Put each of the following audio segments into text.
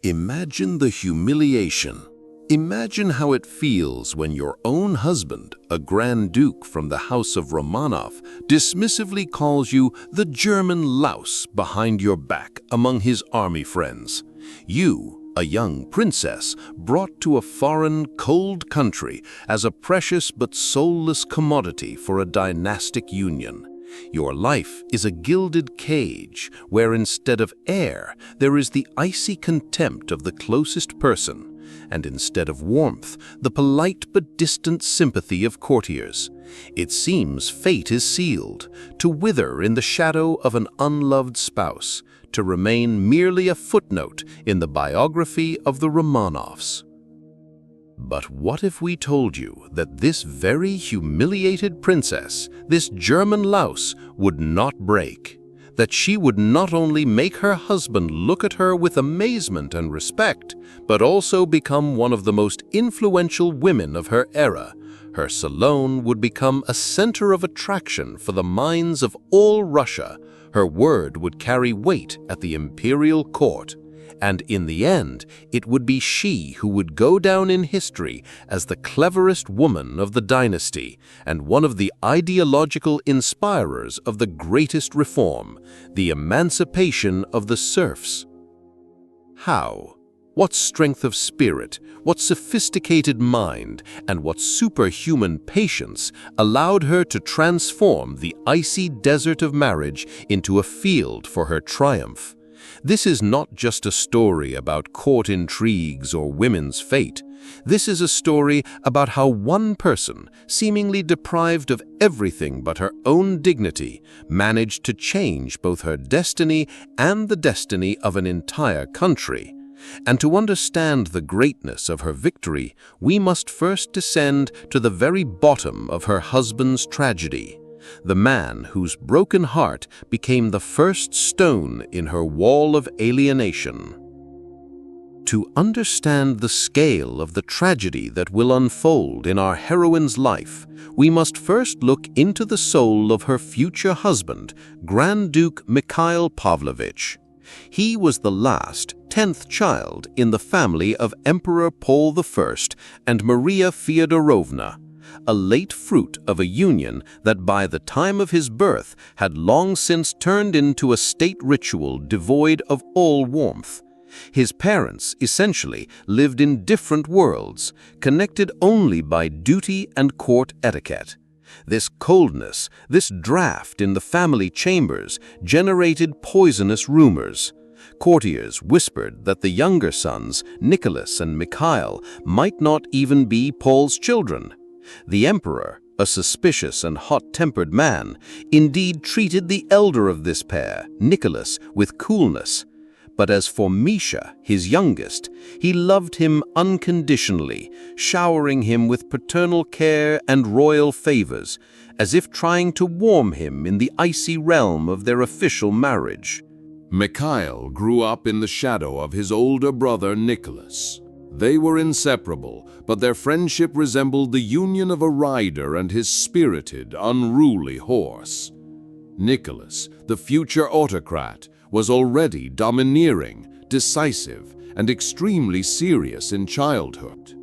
Imagine the humiliation. Imagine how it feels when your own husband, a Grand Duke from the House of Romanov, dismissively calls you the German louse behind your back among his army friends. You, a young princess, brought to a foreign, cold country as a precious but soulless commodity for a dynastic union. Your life is a gilded cage where instead of air, there is the icy contempt of the closest person, and instead of warmth, the polite but distant sympathy of courtiers. It seems fate is sealed, to wither in the shadow of an unloved spouse, to remain merely a footnote in the biography of the Romanovs. But what if we told you that this very humiliated princess, this German louse, would not break? That she would not only make her husband look at her with amazement and respect, but also become one of the most influential women of her era. Her salon would become a center of attraction for the minds of all Russia. Her word would carry weight at the imperial court. And in the end, it would be she who would go down in history as the cleverest woman of the dynasty and one of the ideological inspirers of the greatest reform, the emancipation of the serfs. How? What strength of spirit, what sophisticated mind, and what superhuman patience allowed her to transform the icy desert of marriage into a field for her triumph? This is not just a story about court intrigues or women's fate. This is a story about how one person, seemingly deprived of everything but her own dignity, managed to change both her destiny and the destiny of an entire country. And to understand the greatness of her victory, we must first descend to the very bottom of her husband's tragedy. The man whose broken heart became the first stone in her wall of alienation. To understand the scale of the tragedy that will unfold in our heroine's life, we must first look into the soul of her future husband, Grand Duke Mikhail Pavlovich. He was the last, 10th child in the family of Emperor Paul I and Maria Feodorovna, a late fruit of a union that by the time of his birth had long since turned into a state ritual devoid of all warmth. His parents essentially lived in different worlds, connected only by duty and court etiquette. This coldness, this draft in the family chambers, generated poisonous rumors. Courtiers whispered that the younger sons, Nicholas and Mikhail, might not even be Paul's children. The emperor, a suspicious and hot-tempered man, indeed treated the elder of this pair, Nicholas, with coolness. But as for Misha, his youngest, he loved him unconditionally, showering him with paternal care and royal favors, as if trying to warm him in the icy realm of their official marriage. Mikhail grew up in the shadow of his older brother Nicholas. They were inseparable, but their friendship resembled the union of a rider and his spirited, unruly horse. Nicholas, the future autocrat, was already domineering, decisive, and extremely serious in childhood.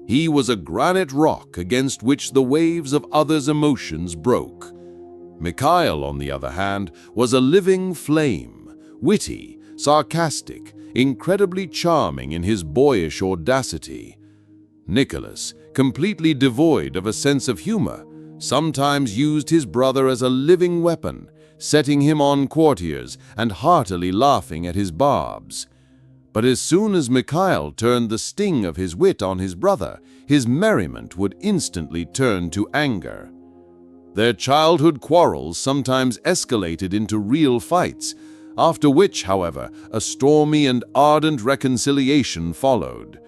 He was a granite rock against which the waves of others' emotions broke. Mikhail, on the other hand, was a living flame, witty, sarcastic, incredibly charming in his boyish audacity. Nicholas, completely devoid of a sense of humor, sometimes used his brother as a living weapon, setting him on courtiers and heartily laughing at his barbs. But as soon as Mikhail turned the sting of his wit on his brother, his merriment would instantly turn to anger. Their childhood quarrels sometimes escalated into real fights, after which, however, a stormy and ardent reconciliation followed.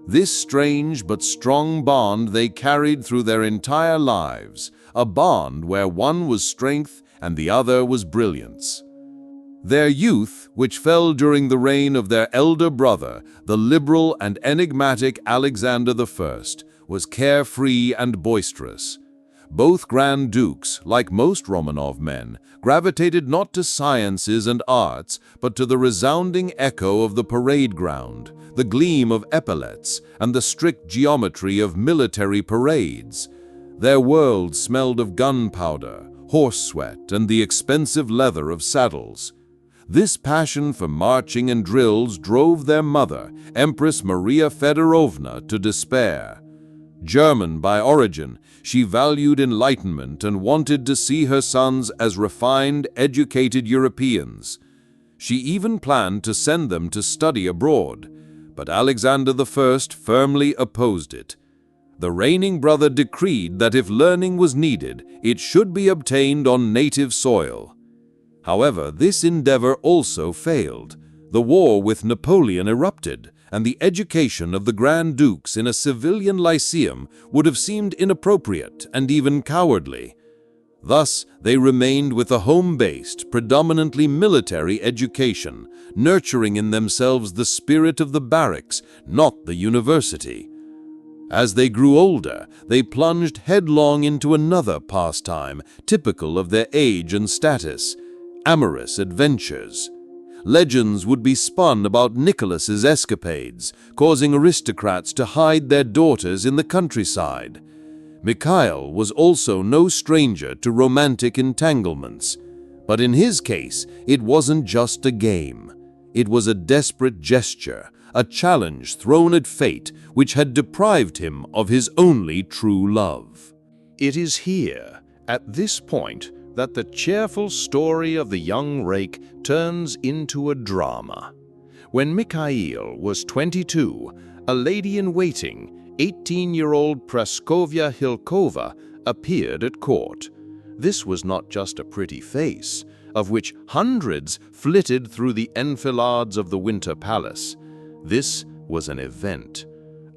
This strange but strong bond they carried through their entire lives, a bond where one was strength and the other was brilliance. Their youth, which fell during the reign of their elder brother, the liberal and enigmatic Alexander I, was carefree and boisterous. Both Grand Dukes, like most Romanov men, gravitated not to sciences and arts, but to the resounding echo of the parade ground, the gleam of epaulets, and the strict geometry of military parades. Their world smelled of gunpowder, horse sweat, and the expensive leather of saddles. This passion for marching and drills drove their mother, Empress Maria Fedorovna, to despair. German by origin, she valued enlightenment and wanted to see her sons as refined, educated Europeans. She even planned to send them to study abroad, but Alexander I firmly opposed it. The reigning brother decreed that if learning was needed, it should be obtained on native soil. However, this endeavor also failed. The war with Napoleon erupted, and the education of the Grand Dukes in a civilian lyceum would have seemed inappropriate and even cowardly. Thus, they remained with a home-based, predominantly military education, nurturing in themselves the spirit of the barracks, not the university. As they grew older, they plunged headlong into another pastime typical of their age and status: amorous adventures. Legends would be spun about Nicholas's escapades, causing aristocrats to hide their daughters in the countryside. Mikhail was also no stranger to romantic entanglements, but in his case, it wasn't just a game. It was a desperate gesture, a challenge thrown at fate which had deprived him of his only true love. It is here, at this point, that the cheerful story of the young rake turns into a drama. When Mikhail was 22, a lady-in-waiting, 18-year-old Praskovya Hilkova, appeared at court. This was not just a pretty face, of which hundreds flitted through the enfilades of the Winter Palace. This was an event.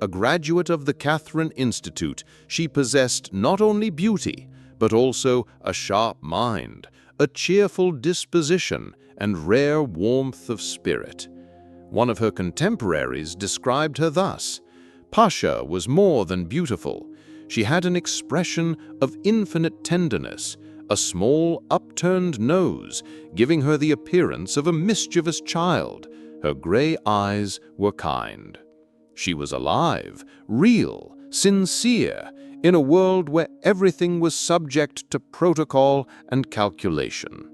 A graduate of the Catherine Institute, she possessed not only beauty, but also a sharp mind, a cheerful disposition, and rare warmth of spirit. One of her contemporaries described her thus: "Pasha was more than beautiful. She had an expression of infinite tenderness, a small upturned nose, giving her the appearance of a mischievous child. Her gray eyes were kind. She was alive, real, sincere, in a world where everything was subject to protocol and calculation.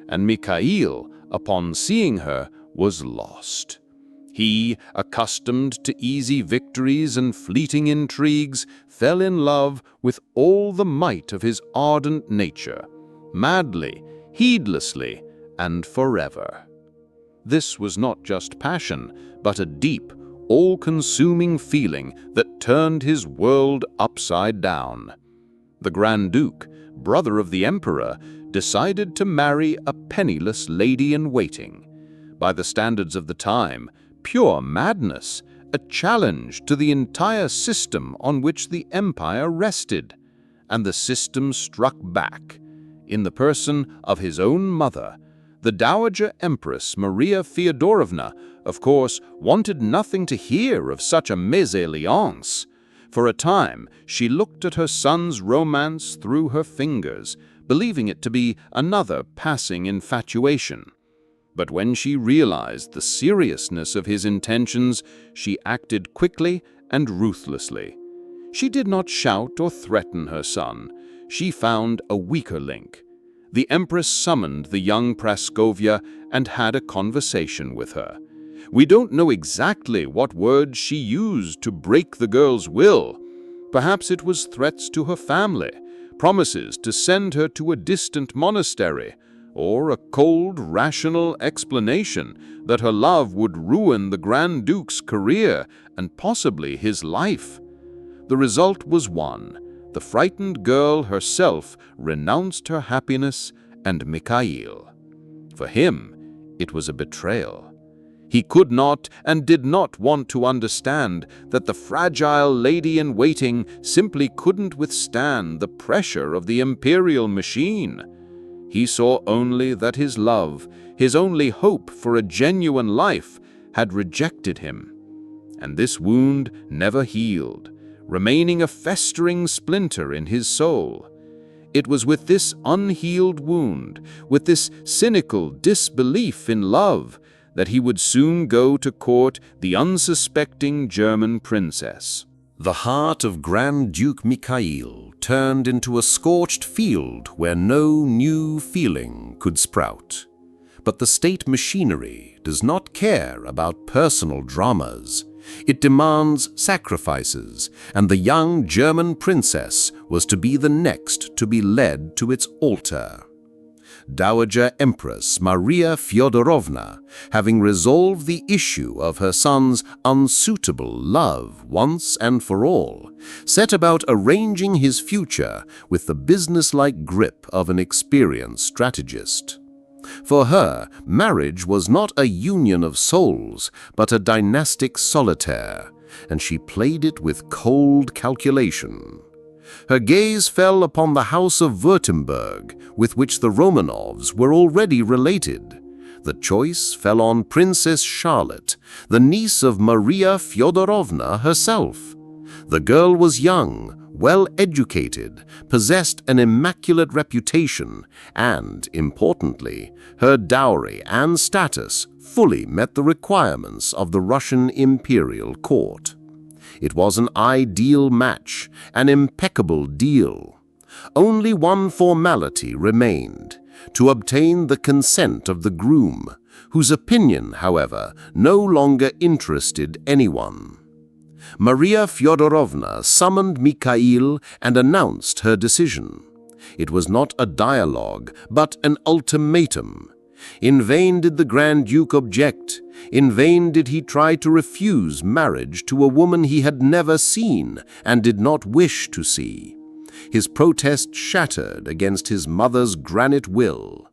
And Mikhail, upon seeing her, was lost. He, accustomed to easy victories and fleeting intrigues, fell in love with all the might of his ardent nature, madly, heedlessly, and forever. This was not just passion, but a deep, all-consuming feeling that turned his world upside down. The Grand Duke, brother of the Emperor, decided to marry a penniless lady-in-waiting. By the standards of the time, pure madness, a challenge to the entire system on which the empire rested. And the system struck back, in the person of his own mother. The Dowager Empress Maria Feodorovna, of course, wanted nothing to hear of such a mésalliance. For a time, she looked at her son's romance through her fingers, believing it to be another passing infatuation. But when she realized the seriousness of his intentions, she acted quickly and ruthlessly. She did not shout or threaten her son. She found a weaker link. The Empress summoned the young Praskovya and had a conversation with her. We don't know exactly what words she used to break the girl's will. Perhaps it was threats to her family, promises to send her to a distant monastery, or a cold, rational explanation that her love would ruin the Grand Duke's career and possibly his life. The result was one. The frightened girl herself renounced her happiness and Mikhail. For him, it was a betrayal. He could not and did not want to understand that the fragile lady-in-waiting simply couldn't withstand the pressure of the imperial machine. He saw only that his love, his only hope for a genuine life, had rejected him. And this wound never healed, remaining a festering splinter in his soul. It was with this unhealed wound, with this cynical disbelief in love, that he would soon go to court the unsuspecting German princess. The heart of Grand Duke Mikhail turned into a scorched field where no new feeling could sprout. But the state machinery does not care about personal dramas. It demands sacrifices, and the young German princess was to be the next to be led to its altar. Dowager Empress Maria Fyodorovna, having resolved the issue of her son's unsuitable love once and for all, set about arranging his future with the businesslike grip of an experienced strategist. For her, marriage was not a union of souls, but a dynastic solitaire, and she played it with cold calculation. Her gaze fell upon the house of Württemberg, with which the Romanovs were already related. The choice fell on Princess Charlotte, the niece of Maria Fyodorovna herself. The girl was young, well-educated, possessed an immaculate reputation, and, importantly, her dowry and status fully met the requirements of the Russian imperial court. It was an ideal match, an impeccable deal. Only one formality remained: to obtain the consent of the groom, whose opinion, however, no longer interested anyone. Maria Fyodorovna summoned Mikhail and announced her decision. It was not a dialogue, but an ultimatum. In vain did the Grand Duke object. In vain did he try to refuse marriage to a woman he had never seen and did not wish to see. His protest shattered against his mother's granite will.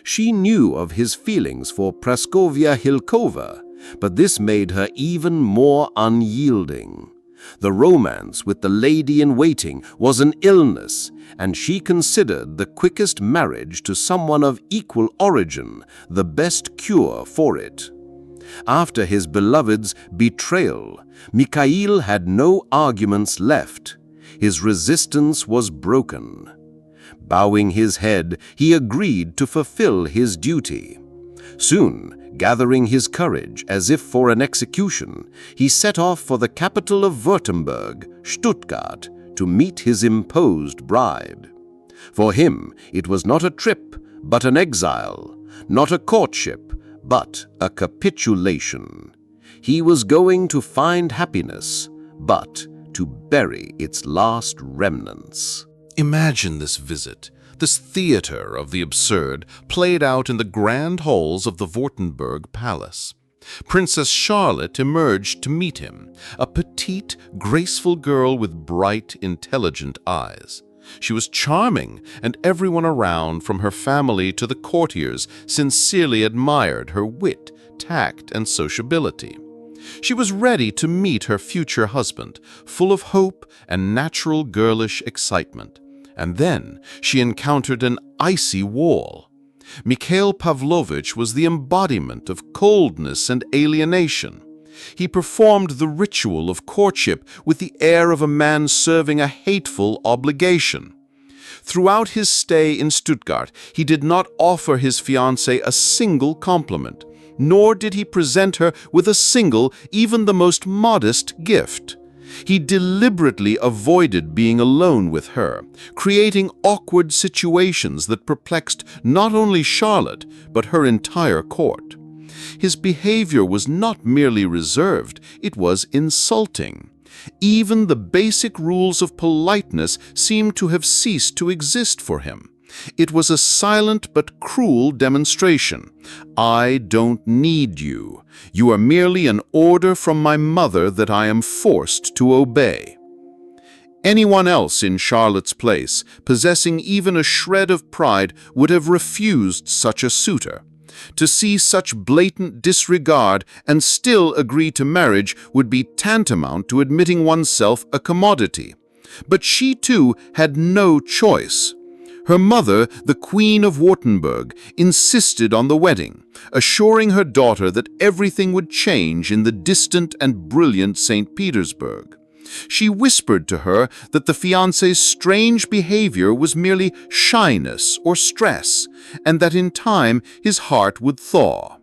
She knew of his feelings for Praskovia Hilkova, but this made her even more unyielding. The romance with the lady-in-waiting was an illness, and she considered the quickest marriage to someone of equal origin the best cure for it. After his beloved's betrayal, Mikhail had no arguments left. His resistance was broken. Bowing his head, he agreed to fulfill his duty. Soon, gathering his courage as if for an execution, he set off for the capital of Württemberg, Stuttgart, to meet his imposed bride. For him, it was not a trip, but an exile, not a courtship, but a capitulation. He was going to find happiness, but to bury its last remnants. Imagine this visit, this theater of the absurd, played out in the grand halls of the Württemberg palace. Princess Charlotte emerged to meet him, a petite, graceful girl with bright, intelligent eyes. She was charming, and everyone around, from her family to the courtiers, sincerely admired her wit, tact, and sociability. She was ready to meet her future husband, full of hope and natural girlish excitement. And then she encountered an icy wall. Mikhail Pavlovich was the embodiment of coldness and alienation. He performed the ritual of courtship with the air of a man serving a hateful obligation. Throughout his stay in Stuttgart, he did not offer his fiancée a single compliment, nor did he present her with a single, even the most modest, gift. He deliberately avoided being alone with her, creating awkward situations that perplexed not only Charlotte, but her entire court. His behavior was not merely reserved, it was insulting. Even the basic rules of politeness seemed to have ceased to exist for him. It was a silent but cruel demonstration. I don't need you. You are merely an order from my mother that I am forced to obey. Anyone else in Charlotte's place, possessing even a shred of pride, would have refused such a suitor. To see such blatant disregard and still agree to marriage would be tantamount to admitting oneself a commodity. But she too had no choice. Her mother, the Queen of Württemberg, insisted on the wedding, assuring her daughter that everything would change in the distant and brilliant St. Petersburg. She whispered to her that the fiancé's strange behavior was merely shyness or stress, and that in time his heart would thaw.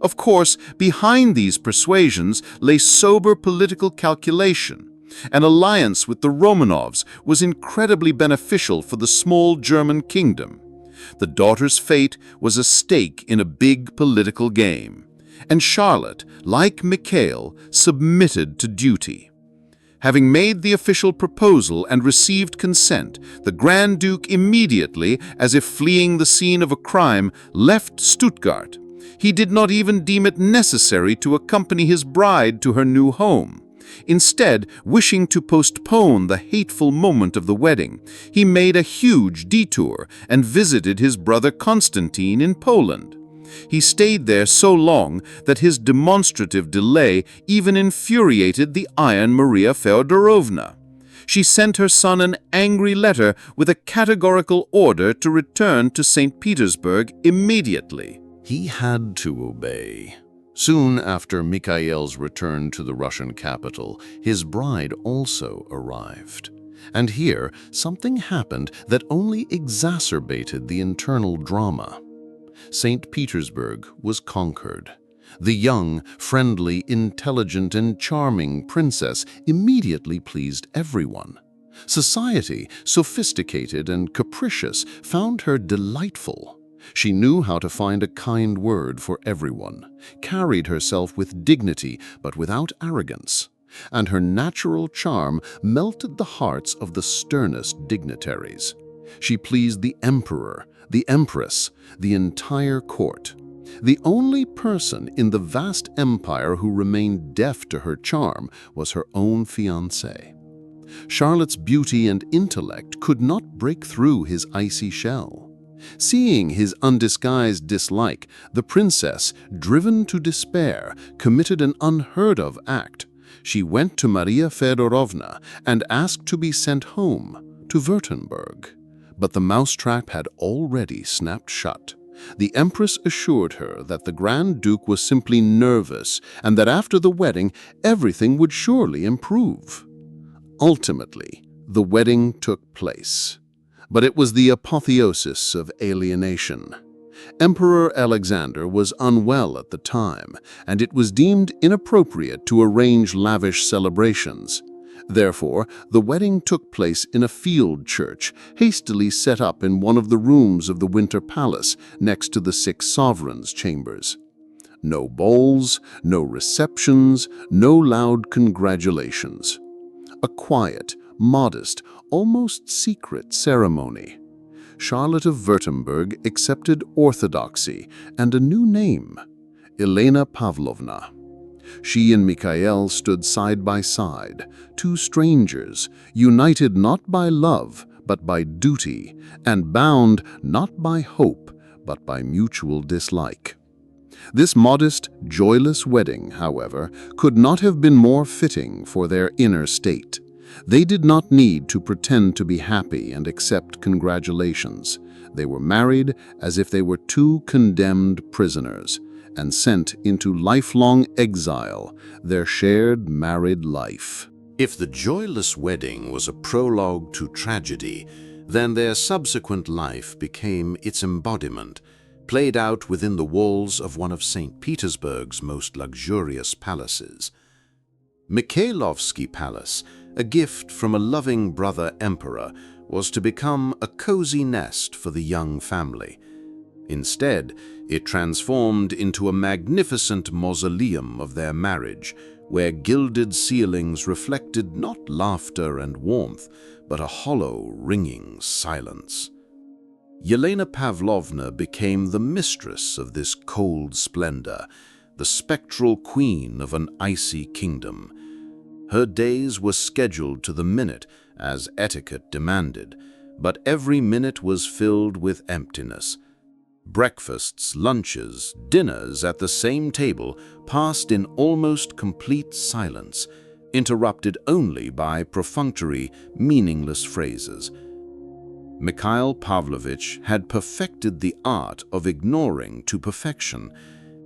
Of course, behind these persuasions lay sober political calculation. An alliance with the Romanovs was incredibly beneficial for the small German kingdom. The daughter's fate was a stake in a big political game, and Charlotte, like Mikhail, submitted to duty. Having made the official proposal and received consent, the Grand Duke immediately, as if fleeing the scene of a crime, left Stuttgart. He did not even deem it necessary to accompany his bride to her new home. Instead, wishing to postpone the hateful moment of the wedding, he made a huge detour and visited his brother Constantine in Poland. He stayed there so long that his demonstrative delay even infuriated the Iron Maria Feodorovna. She sent her son an angry letter with a categorical order to return to St. Petersburg immediately. He had to obey. Soon after Mikhail's return to the Russian capital, his bride also arrived. And here, something happened that only exacerbated the internal drama. St. Petersburg was conquered. The young, friendly, intelligent, and charming princess immediately pleased everyone. Society, sophisticated and capricious, found her delightful. She knew how to find a kind word for everyone, carried herself with dignity but without arrogance, and her natural charm melted the hearts of the sternest dignitaries. She pleased the emperor, the empress, the entire court. The only person in the vast empire who remained deaf to her charm was her own fiancé. Charlotte's beauty and intellect could not break through his icy shell. Seeing his undisguised dislike, the princess, driven to despair, committed an unheard-of act. She went to Maria Feodorovna and asked to be sent home to Württemberg. But the mousetrap had already snapped shut. The empress assured her that the Grand Duke was simply nervous and that after the wedding, everything would surely improve. Ultimately, the wedding took place. But it was the apotheosis of alienation. Emperor Alexander was unwell at the time, and it was deemed inappropriate to arrange lavish celebrations. Therefore, the wedding took place in a field church, hastily set up in one of the rooms of the Winter Palace next to the 6 sovereigns' chambers. No balls, no receptions, no loud congratulations. A quiet, modest, almost secret ceremony. Charlotte of Württemberg accepted orthodoxy and a new name, Elena Pavlovna. She and Mikhail stood side by side, 2 strangers, united not by love, but by duty, and bound not by hope, but by mutual dislike. This modest, joyless wedding, however, could not have been more fitting for their inner state. They did not need to pretend to be happy and accept congratulations. They were married as if they were 2 condemned prisoners, and sent into lifelong exile, their shared married life. If the joyless wedding was a prologue to tragedy, then their subsequent life became its embodiment, played out within the walls of one of St. Petersburg's most luxurious palaces. Mikhailovsky Palace, a gift from a loving brother emperor, was to become a cozy nest for the young family. Instead, it transformed into a magnificent mausoleum of their marriage, where gilded ceilings reflected not laughter and warmth, but a hollow, ringing silence. Elena Pavlovna became the mistress of this cold splendor, the spectral queen of an icy kingdom. Her days were scheduled to the minute, as etiquette demanded, but every minute was filled with emptiness. Breakfasts, lunches, dinners at the same table passed in almost complete silence, interrupted only by perfunctory, meaningless phrases. Mikhail Pavlovich had perfected the art of ignoring to perfection.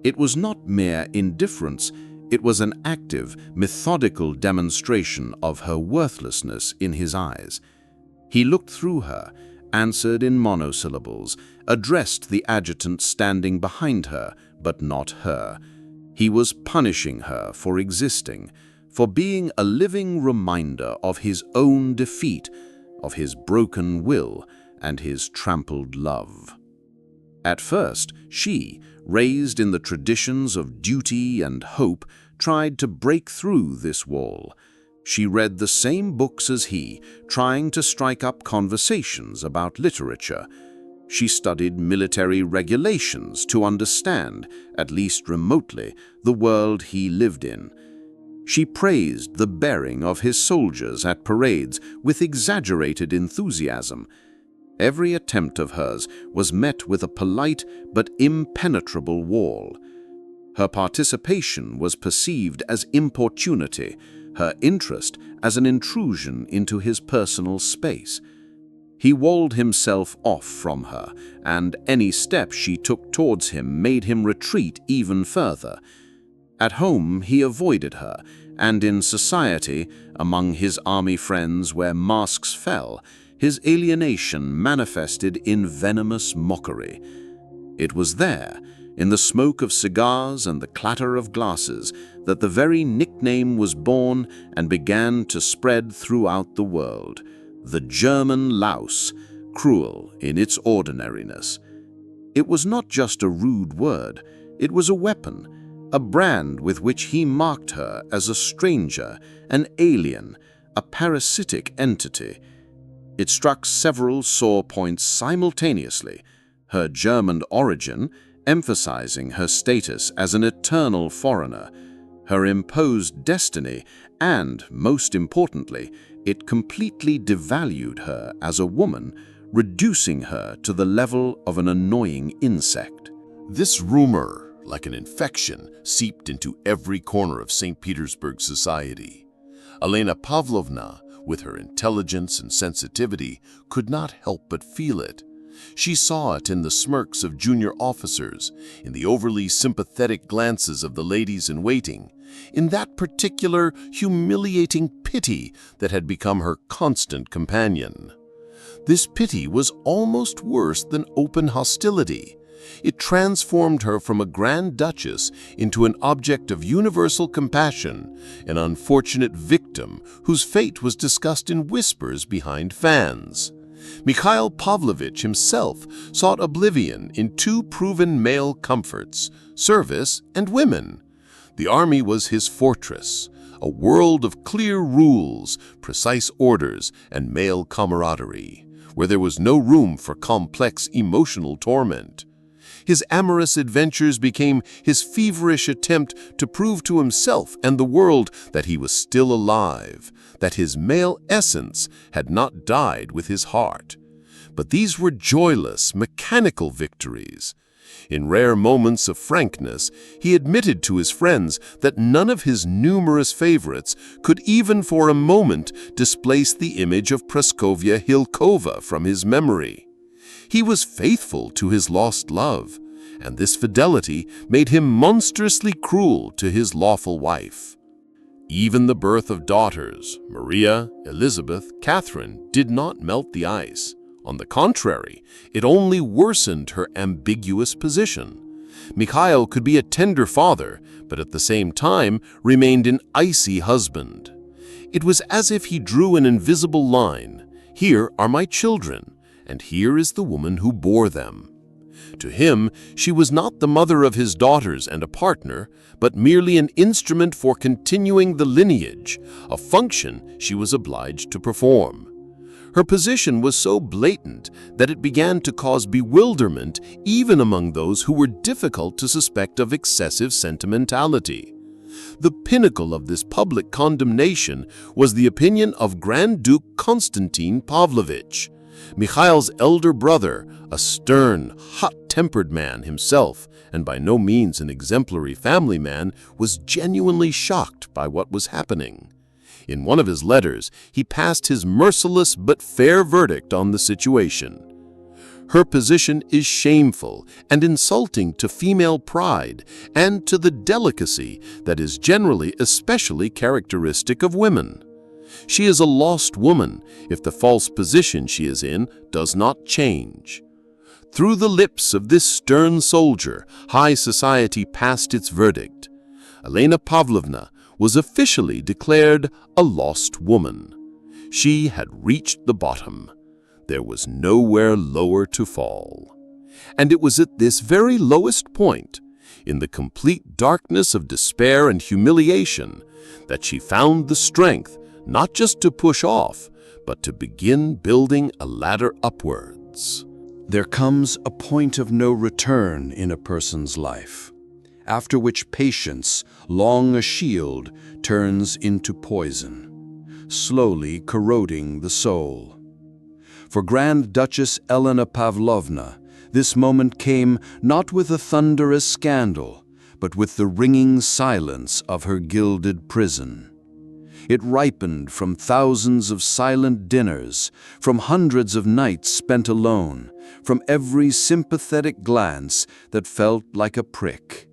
It was not mere indifference, It was an active, methodical demonstration of her worthlessness in his eyes. He looked through her, answered in monosyllables, addressed the adjutant standing behind her, but not her. He was punishing her for existing, for being a living reminder of his own defeat, of his broken will and his trampled love. At first, she, raised in the traditions of duty and hope, tried to break through this wall. She read the same books as he, trying to strike up conversations about literature. She studied military regulations to understand, at least remotely, the world he lived in. She praised the bearing of his soldiers at parades with exaggerated enthusiasm. Every attempt of hers was met with a polite but impenetrable wall. Her participation was perceived as importunity, her interest as an intrusion into his personal space. He walled himself off from her, and any step she took towards him made him retreat even further. At home he avoided her, and in society, among his army friends where masks fell, his alienation manifested in venomous mockery. It was there, in the smoke of cigars and the clatter of glasses, that the very nickname was born and began to spread throughout the world. The German Louse, cruel in its ordinariness. It was not just a rude word, it was a weapon, a brand with which he marked her as a stranger, an alien, a parasitic entity. It struck several sore points simultaneously: her German origin, emphasizing her status as an eternal foreigner, her imposed destiny, and, most importantly, it completely devalued her as a woman, reducing her to the level of an annoying insect. This rumor, like an infection, seeped into every corner of St. Petersburg society. Elena Pavlovna, with her intelligence and sensitivity, could not help but feel it. She saw it in the smirks of junior officers, in the overly sympathetic glances of the ladies-in-waiting, in that particular humiliating pity that had become her constant companion. This pity was almost worse than open hostility. It transformed her from a Grand Duchess into an object of universal compassion, an unfortunate victim whose fate was discussed in whispers behind fans. Mikhail Pavlovich himself sought oblivion in two proven male comforts: service and women. The army was his fortress, a world of clear rules, precise orders, and male camaraderie, where there was no room for complex emotional torment. His amorous adventures became his feverish attempt to prove to himself and the world that he was still alive, that his male essence had not died with his heart. But these were joyless, mechanical victories. In rare moments of frankness, he admitted to his friends that none of his numerous favorites could even for a moment displace the image of Praskovya Hilkova from his memory. He was faithful to his lost love, and this fidelity made him monstrously cruel to his lawful wife. Even the birth of daughters, Maria, Elizabeth, Catherine, did not melt the ice. On the contrary, it only worsened her ambiguous position. Mikhail could be a tender father, but at the same time remained an icy husband. It was as if he drew an invisible line. Here are my children, and here is the woman who bore them. To him, she was not the mother of his daughters and a partner, but merely an instrument for continuing the lineage, a function she was obliged to perform. Her position was so blatant that it began to cause bewilderment even among those who were difficult to suspect of excessive sentimentality. The pinnacle of this public condemnation was the opinion of Grand Duke Konstantin Pavlovich. Mikhail's elder brother, a stern, hot-tempered man himself, and by no means an exemplary family man, was genuinely shocked by what was happening. In one of his letters, he passed his merciless but fair verdict on the situation. Her position is shameful and insulting to female pride and to the delicacy that is generally especially characteristic of women. She is a lost woman if the false position she is in does not change. Through the lips of this stern soldier, high society passed its verdict. Elena Pavlovna was officially declared a lost woman. She had reached the bottom. There was nowhere lower to fall. And it was at this very lowest point, in the complete darkness of despair and humiliation, that she found the strength not just to push off, but to begin building a ladder upwards. There comes a point of no return in a person's life, after which patience, long a shield, turns into poison, slowly corroding the soul. For Grand Duchess Elena Pavlovna, this moment came not with a thunderous scandal, but with the ringing silence of her gilded prison. It ripened from thousands of silent dinners, from hundreds of nights spent alone, from every sympathetic glance that felt like a prick.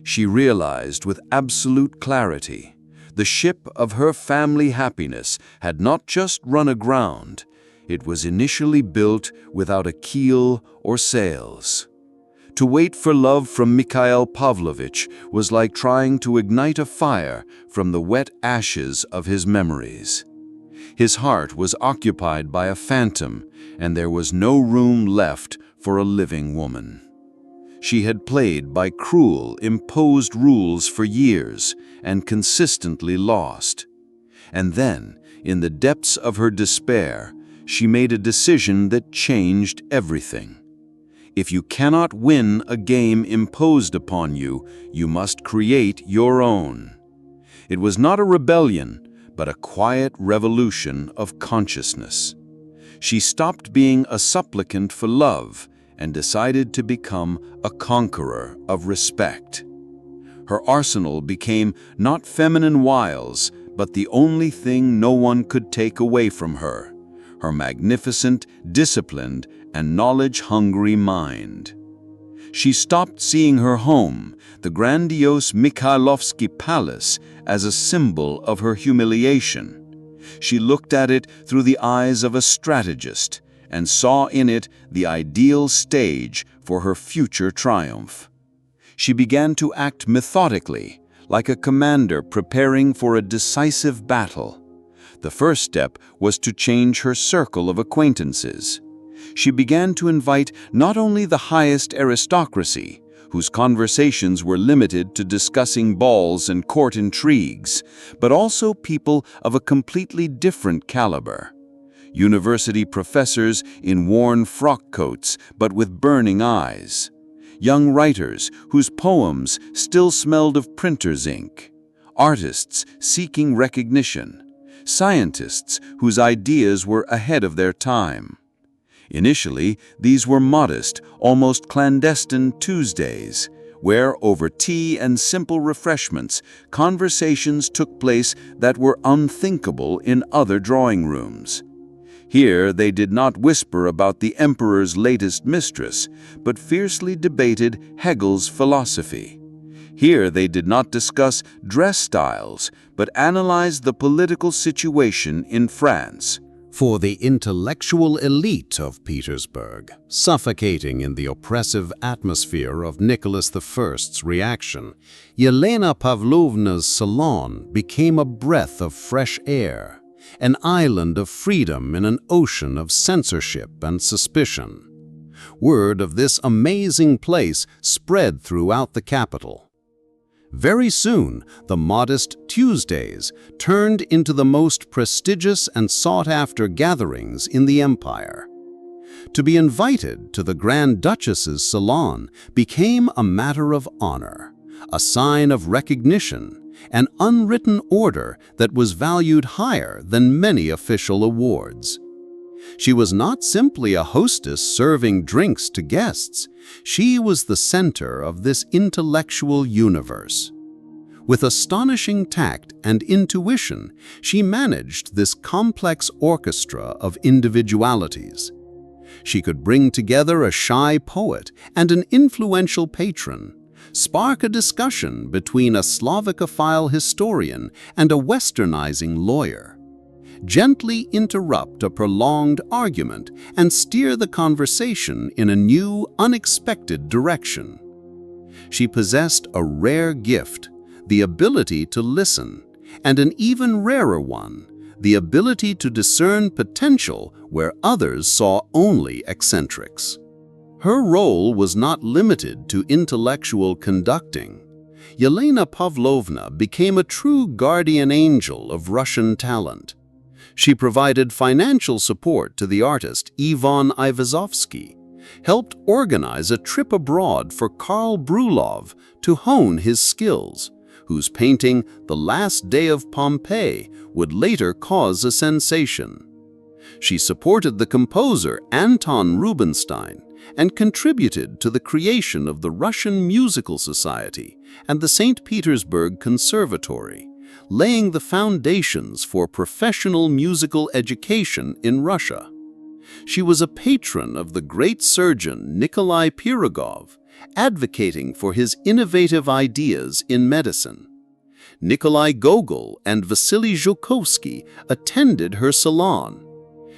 She realized with absolute clarity, the ship of her family happiness had not just run aground, it was initially built without a keel or sails. To wait for love from Mikhail Pavlovich was like trying to ignite a fire from the wet ashes of his memories. His heart was occupied by a phantom, and there was no room left for a living woman. She had played by cruel, imposed rules for years and consistently lost. And then, in the depths of her despair, she made a decision that changed everything. If you cannot win a game imposed upon you, you must create your own. It was not a rebellion, but a quiet revolution of consciousness. She stopped being a supplicant for love and decided to become a conqueror of respect. Her arsenal became not feminine wiles, but the only thing no one could take away from her, her magnificent, disciplined, and knowledge-hungry mind. She stopped seeing her home, the grandiose Mikhailovsky Palace, as a symbol of her humiliation. She looked at it through the eyes of a strategist and saw in it the ideal stage for her future triumph. She began to act methodically, like a commander preparing for a decisive battle. The first step was to change her circle of acquaintances. She began to invite not only the highest aristocracy, whose conversations were limited to discussing balls and court intrigues, but also people of a completely different caliber. University professors in worn frock coats but with burning eyes. Young writers whose poems still smelled of printer's ink. Artists seeking recognition. Scientists whose ideas were ahead of their time. Initially, these were modest, almost clandestine Tuesdays, where over tea and simple refreshments, conversations took place that were unthinkable in other drawing rooms. Here they did not whisper about the emperor's latest mistress, but fiercely debated Hegel's philosophy. Here they did not discuss dress styles, but analyzed the political situation in France. For the intellectual elite of Petersburg, suffocating in the oppressive atmosphere of Nicholas I's reaction, Elena Pavlovna's salon became a breath of fresh air, an island of freedom in an ocean of censorship and suspicion. Word of this amazing place spread throughout the capital. Very soon, the modest Tuesdays turned into the most prestigious and sought-after gatherings in the empire. To be invited to the Grand Duchess's salon became a matter of honor, a sign of recognition, an unwritten order that was valued higher than many official awards. She was not simply a hostess serving drinks to guests. She was the center of this intellectual universe. With astonishing tact and intuition, she managed this complex orchestra of individualities. She could bring together a shy poet and an influential patron, spark a discussion between a Slavikophile historian and a westernizing lawyer, gently interrupt a prolonged argument and steer the conversation in a new, unexpected direction. She possessed a rare gift, the ability to listen, and an even rarer one, the ability to discern potential where others saw only eccentrics. Her role was not limited to intellectual conducting. Elena Pavlovna became a true guardian angel of Russian talent. She provided financial support to the artist Ivan Ivazovsky, helped organize a trip abroad for Karl Brulov to hone his skills, whose painting The Last Day of Pompeii would later cause a sensation. She supported the composer Anton Rubinstein and contributed to the creation of the Russian Musical Society and the St. Petersburg Conservatory, laying the foundations for professional musical education in Russia. She was a patron of the great surgeon Nikolai Pirogov, advocating for his innovative ideas in medicine. Nikolai Gogol and Vasily Zhukovsky attended her salon.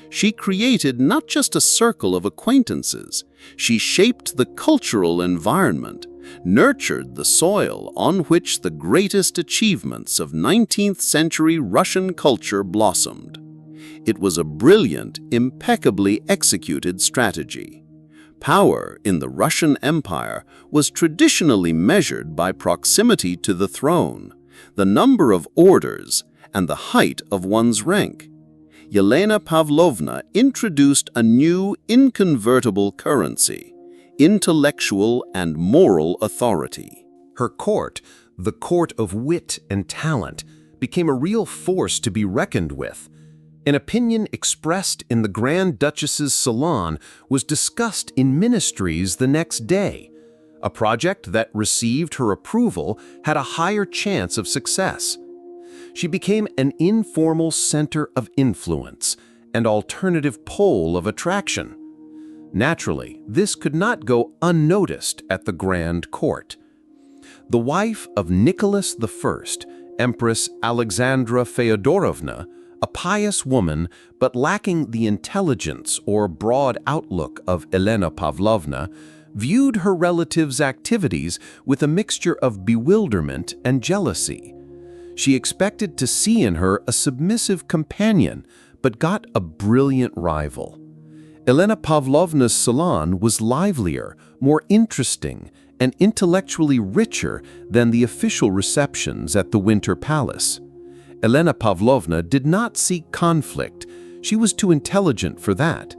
She created not just a circle of acquaintances, she shaped the cultural environment, nurtured the soil on which the greatest achievements of 19th century Russian culture blossomed. It was a brilliant, impeccably executed strategy. Power in the Russian Empire was traditionally measured by proximity to the throne, the number of orders, and the height of one's rank. Elena Pavlovna introduced a new, inconvertible currency: intellectual and moral authority. Her court, the court of wit and talent, became a real force to be reckoned with. An opinion expressed in the Grand Duchess's salon was discussed in ministries the next day. A project that received her approval had a higher chance of success. She became an informal center of influence, and alternative pole of attraction. Naturally, this could not go unnoticed at the Grand Court. The wife of Nicholas I, Empress Alexandra Feodorovna, a pious woman but lacking the intelligence or broad outlook of Elena Pavlovna, viewed her relative's activities with a mixture of bewilderment and jealousy. She expected to see in her a submissive companion, but got a brilliant rival. Elena Pavlovna's salon was livelier, more interesting, and intellectually richer than the official receptions at the Winter Palace. Elena Pavlovna did not seek conflict. She was too intelligent for that.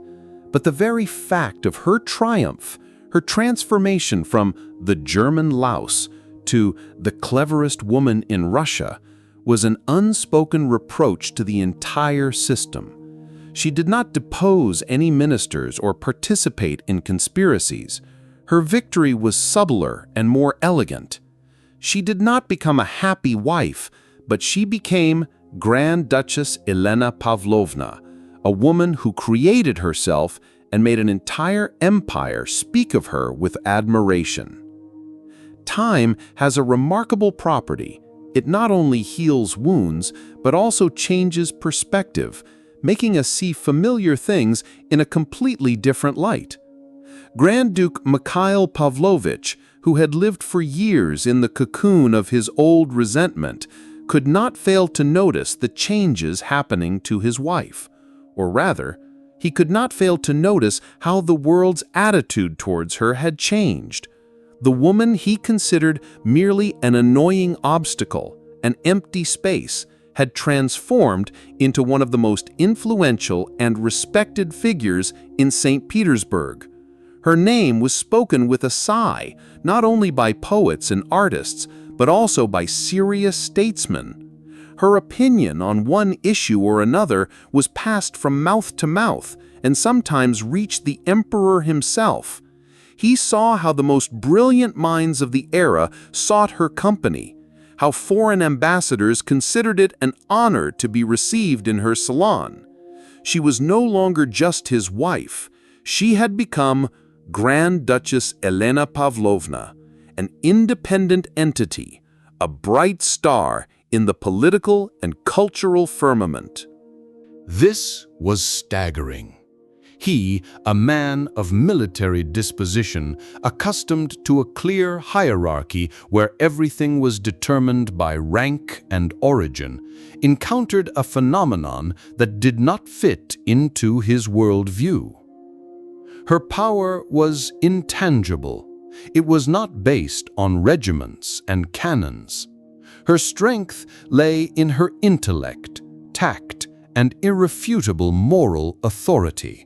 But the very fact of her triumph, her transformation from the German Louse to the cleverest woman in Russia, was an unspoken reproach to the entire system. She did not depose any ministers or participate in conspiracies. Her victory was subtler and more elegant. She did not become a happy wife, but she became Grand Duchess Elena Pavlovna, a woman who created herself and made an entire empire speak of her with admiration. Time has a remarkable property. It not only heals wounds, but also changes perspective, making us see familiar things in a completely different light. Grand Duke Mikhail Pavlovich, who had lived for years in the cocoon of his old resentment, could not fail to notice the changes happening to his wife. Or rather, he could not fail to notice how the world's attitude towards her had changed. The woman he considered merely an annoying obstacle, an empty space, had transformed into one of the most influential and respected figures in St. Petersburg. Her name was spoken with a sigh, not only by poets and artists, but also by serious statesmen. Her opinion on one issue or another was passed from mouth to mouth and sometimes reached the emperor himself. He saw how the most brilliant minds of the era sought her company, how foreign ambassadors considered it an honor to be received in her salon. She was no longer just his wife. She had become Grand Duchess Elena Pavlovna, an independent entity, a bright star in the political and cultural firmament. This was staggering. He, a man of military disposition, accustomed to a clear hierarchy where everything was determined by rank and origin, encountered a phenomenon that did not fit into his worldview. Her power was intangible. It was not based on regiments and cannons. Her strength lay in her intellect, tact, and irrefutable moral authority.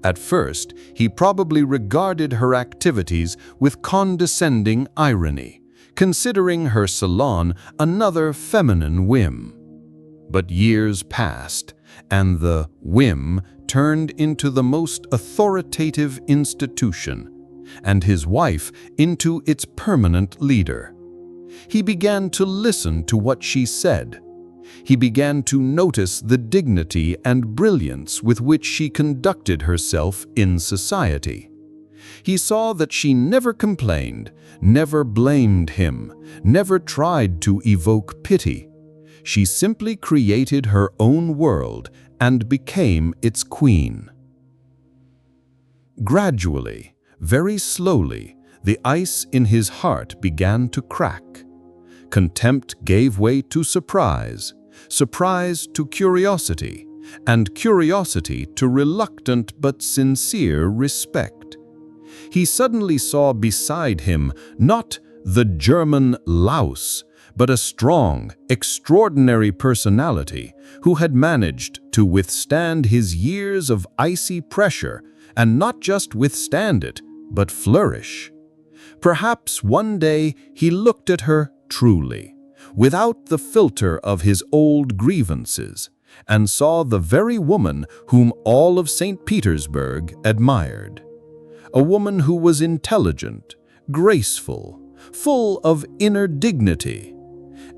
At first, he probably regarded her activities with condescending irony, considering her salon another feminine whim. But years passed, and the whim turned into the most authoritative institution, and his wife into its permanent leader. He began to listen to what she said. He began to notice the dignity and brilliance with which she conducted herself in society. He saw that she never complained, never blamed him, never tried to evoke pity. She simply created her own world and became its queen. Gradually, very slowly, the ice in his heart began to crack. Contempt gave way to surprise, surprise to curiosity, and curiosity to reluctant but sincere respect. He suddenly saw beside him not the German Louse, but a strong, extraordinary personality who had managed to withstand his years of icy pressure, and not just withstand it, but flourish. Perhaps one day he looked at her truly, without the filter of his old grievances, and saw the very woman whom all of St. Petersburg admired. A woman who was intelligent, graceful, full of inner dignity.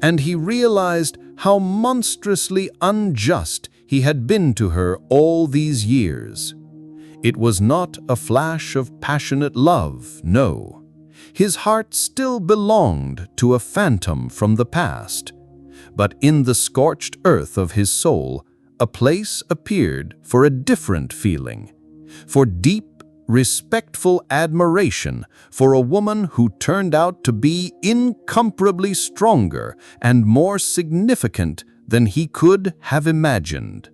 And he realized how monstrously unjust he had been to her all these years. It was not a flash of passionate love, no. His heart still belonged to a phantom from the past. But in the scorched earth of his soul, a place appeared for a different feeling, for deep, respectful admiration for a woman who turned out to be incomparably stronger and more significant than he could have imagined.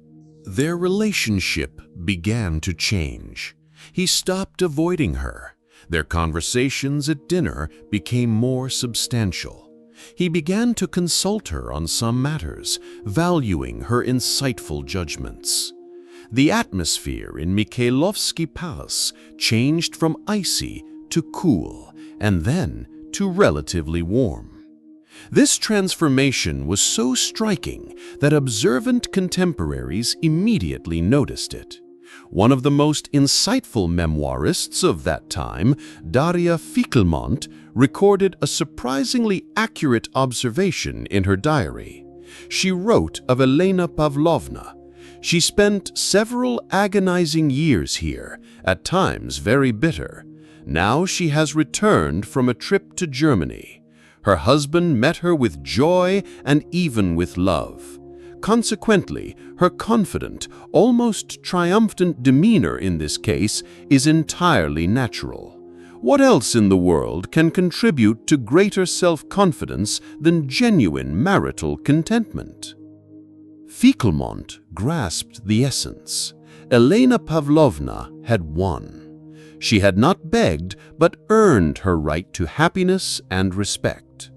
Their relationship began to change. He stopped avoiding her. Their conversations at dinner became more substantial. He began to consult her on some matters, valuing her insightful judgments. The atmosphere in Mikhailovsky Palace changed from icy to cool, and then to relatively warm. This transformation was so striking that observant contemporaries immediately noticed it. One of the most insightful memoirists of that time, Darya Fickelmont, recorded a surprisingly accurate observation in her diary. She wrote of Elena Pavlovna, "She spent several agonizing years here, at times very bitter. Now she has returned from a trip to Germany. Her husband met her with joy and even with love. Consequently, her confident, almost triumphant demeanor in this case is entirely natural. What else in the world can contribute to greater self-confidence than genuine marital contentment?" Fickelmont grasped the essence. Elena Pavlovna had won. She had not begged, but earned her right to happiness and respect.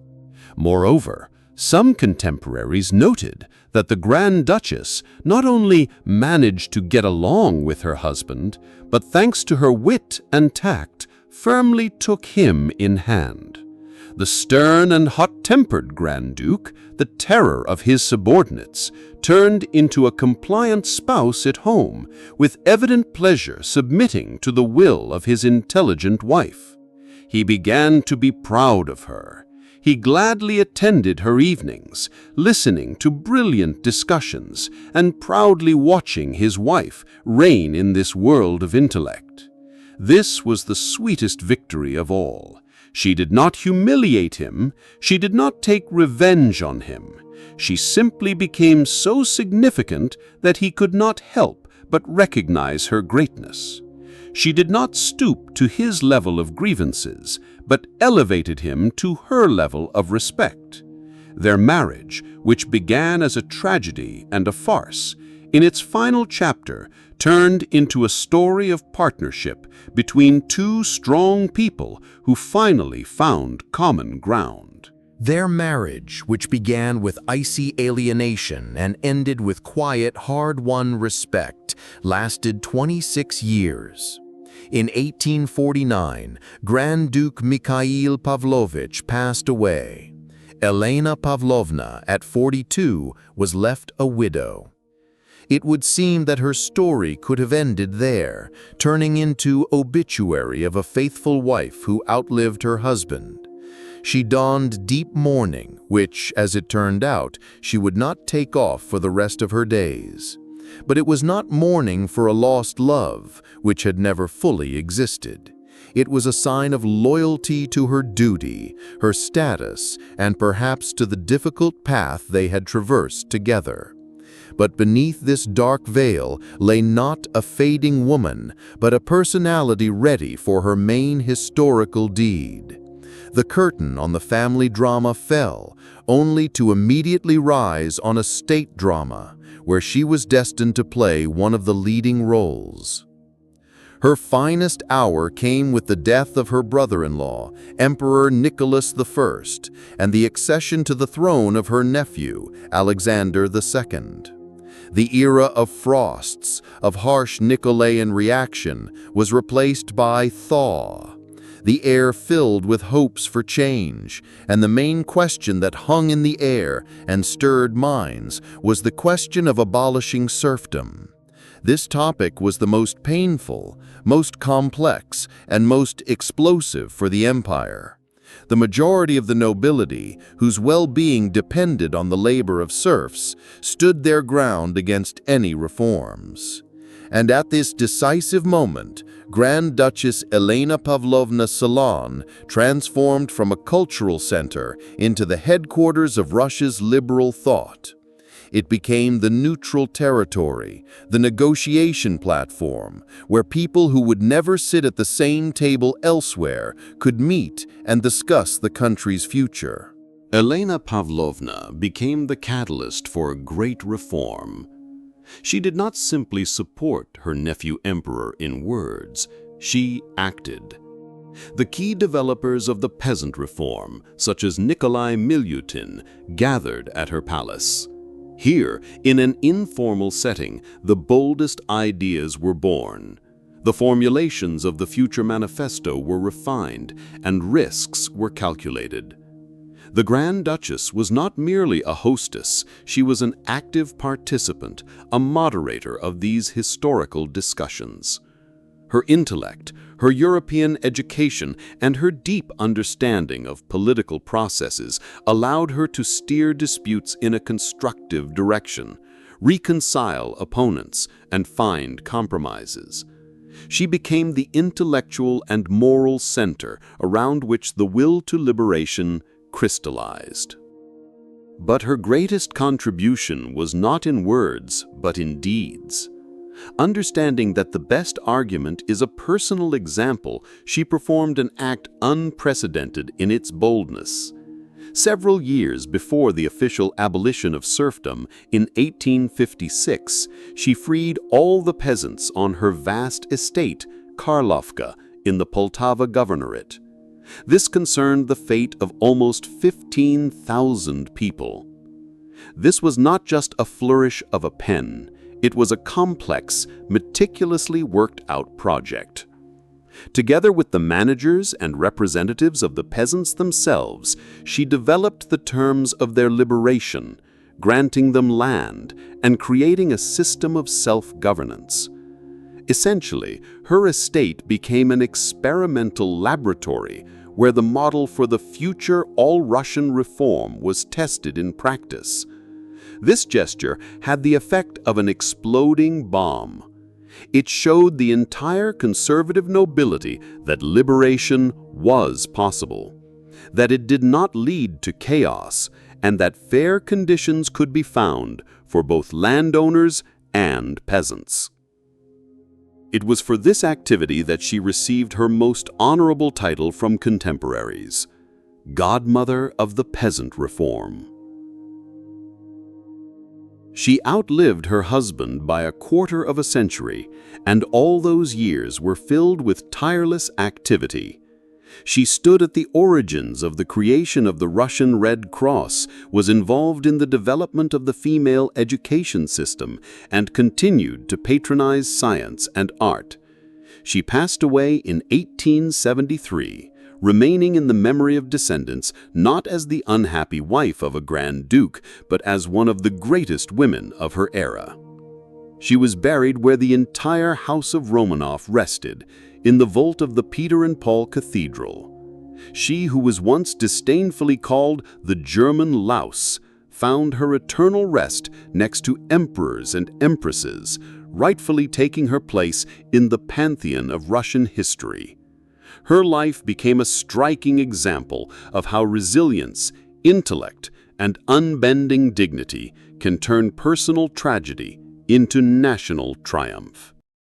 Moreover, some contemporaries noted that the Grand Duchess not only managed to get along with her husband, but thanks to her wit and tact, firmly took him in hand. The stern and hot-tempered Grand Duke, the terror of his subordinates, turned into a compliant spouse at home, with evident pleasure submitting to the will of his intelligent wife. He began to be proud of her. He gladly attended her evenings, listening to brilliant discussions and proudly watching his wife reign in this world of intellect. This was the sweetest victory of all. She did not humiliate him, she did not take revenge on him. She simply became so significant that he could not help but recognize her greatness. She did not stoop to his level of grievances, but elevated him to her level of respect. Their marriage, which began as a tragedy and a farce, in its final chapter turned into a story of partnership between two strong people who finally found common ground. Their marriage, which began with icy alienation and ended with quiet, hard-won respect, lasted 26 years. In 1849, Grand Duke Mikhail Pavlovich passed away. Elena Pavlovna, at 42, was left a widow. It would seem that her story could have ended there, turning into obituary of a faithful wife who outlived her husband. She donned deep mourning, which, as it turned out, she would not take off for the rest of her days. But it was not mourning for a lost love, which had never fully existed. It was a sign of loyalty to her duty, her status, and perhaps to the difficult path they had traversed together. But beneath this dark veil lay not a fading woman, but a personality ready for her main historical deed. The curtain on the family drama fell, only to immediately rise on a state drama, where she was destined to play one of the leading roles. Her finest hour came with the death of her brother-in-law, Emperor Nicholas I, and the accession to the throne of her nephew, Alexander II. The era of frosts, of harsh Nicolayan reaction, was replaced by thaw. The air filled with hopes for change, and the main question that hung in the air and stirred minds was the question of abolishing serfdom. This topic was the most painful, most complex, and most explosive for the empire. The majority of the nobility, whose well-being depended on the labor of serfs, stood their ground against any reforms. And at this decisive moment, Grand Duchess Elena Pavlovna's salon transformed from a cultural center into the headquarters of Russia's liberal thought. It became the neutral territory, the negotiation platform, where people who would never sit at the same table elsewhere could meet and discuss the country's future. Elena Pavlovna became the catalyst for a great reform. She did not simply support her nephew emperor in words, she acted. The key developers of the peasant reform, such as Nikolai Milutin, gathered at her palace. Here, in an informal setting, the boldest ideas were born. The formulations of the future manifesto were refined, and risks were calculated. The Grand Duchess was not merely a hostess, she was an active participant, a moderator of these historical discussions. Her intellect, her European education, and her deep understanding of political processes allowed her to steer disputes in a constructive direction, reconcile opponents, and find compromises. She became the intellectual and moral center around which the will to liberation crystallized. But her greatest contribution was not in words, but in deeds. Understanding that the best argument is a personal example, she performed an act unprecedented in its boldness. Several years before the official abolition of serfdom, in 1856, she freed all the peasants on her vast estate, Karlovka, in the Poltava Governorate. This concerned the fate of almost 15,000 people. This was not just a flourish of a pen. It was a complex, meticulously worked-out project. Together with the managers and representatives of the peasants themselves, she developed the terms of their liberation, granting them land and creating a system of self-governance. Essentially, her estate became an experimental laboratory where the model for the future all-Russian reform was tested in practice. This gesture had the effect of an exploding bomb. It showed the entire conservative nobility that liberation was possible, that it did not lead to chaos, and that fair conditions could be found for both landowners and peasants. It was for this activity that she received her most honorable title from contemporaries, Godmother of the Peasant Reform. She outlived her husband by a quarter of a century, and all those years were filled with tireless activity. She stood at the origins of the creation of the Russian Red Cross, was involved in the development of the female education system, and continued to patronize science and art. She passed away in 1873, remaining in the memory of descendants not as the unhappy wife of a Grand Duke, but as one of the greatest women of her era. She was buried where the entire House of Romanov rested, in the vault of the Peter and Paul Cathedral. She who was once disdainfully called the German Louse found her eternal rest next to emperors and empresses, rightfully taking her place in the pantheon of Russian history. Her life became a striking example of how resilience, intellect, and unbending dignity can turn personal tragedy into national triumph.